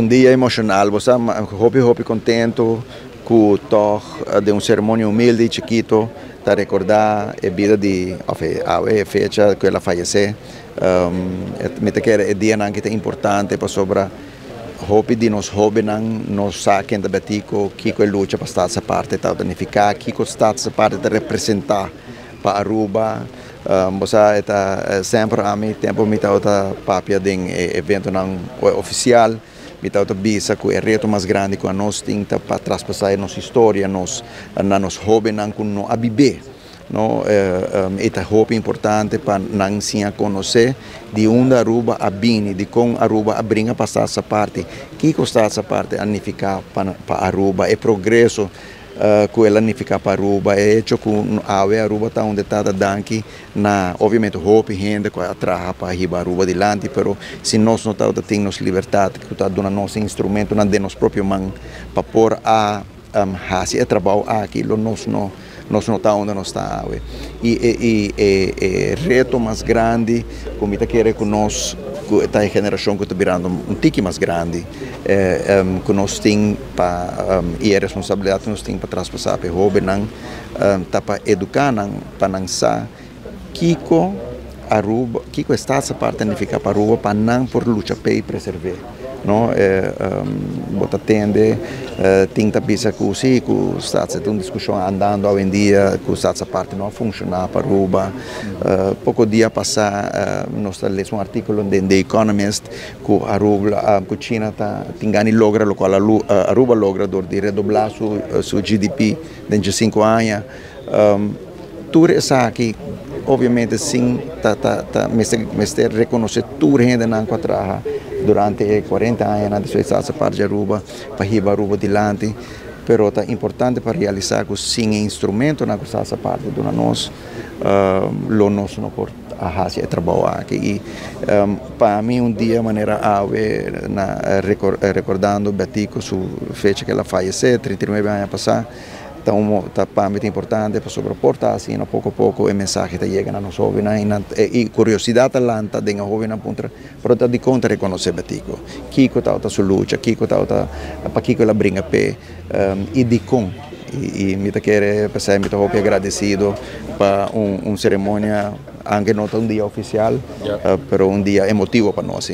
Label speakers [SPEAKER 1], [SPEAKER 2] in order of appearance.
[SPEAKER 1] Um dia emocional, você hopi contento com de uma cerimônia humilde, chiquito, para recordar a vida de a fecha que ela faleceu. Me que é dia que é importante para sobre hopi de nos jovens nos saquem da betico que a luta para estar essa parte de unificar, que está essa parte de representar para Aruba. Você está sempre a mim tempo me está papia de evento não oficial. Então, bisa que o reto mais grande que nós temos para traspassar a nossa história, nos jovens que não a viver. É hope importante para nós conhecer de onde Aruba a bini, de como Aruba a brinca passar essa parte, que custa essa parte a nificar para Aruba, é progresso que ela nificar para Aruba, é hecho que a Aruba está onde está daqui, na obviamente hope rende que atraja para arriba Aruba dilante, pero se nós não temos liberdade, que está dando nosso instrumento na de nosso próprio mão para pôr a fazer trabalho aquilo nós não está onde nós está. E reto mais grande, como está querendo que nós, a geração que está virando tique mais grande, que nós temos e a responsabilidade que nós temos para traspassar para o jovem, para educar, para não saber Aruba, que está essa parte de ficar para Aruba, para não por luta para preservar. Não, bota tende, tinta pisa que sim, que está uma discussão andando hoje em dia, que essa parte não funciona para Aruba. Pouco dia passar, nós lemos um artigo de The Economist que Aruba, que China tem logra, o qual Aruba logra de redoblar seu GDP dentro de 5 anos. Tudo isso aqui, obviamente, sim, mas reconhecer tudo ainda não encontra durante 40 anos de essa parte de Aruba, para ir Aruba dilante, pero é importante para realizar que sim instrumento na essa parte do nós, lo nosso não por a fazer trabalho aqui. E para mim dia maneira recordando Betico su fecha que ela faleceu 39 anos passar. Então, para mim é importante para sobreportar assim, pouco a pouco, o mensagem que chega nos jovens e curiosidade lanta de uma jovem para de conta reconhecer Betico. Kiko está sua luta, Kiko está para Kiko ela brinca pé e de com. E me quero passar me estou agradecido para cerimônia, anche não um dia oficial, mas um dia emotivo para nós.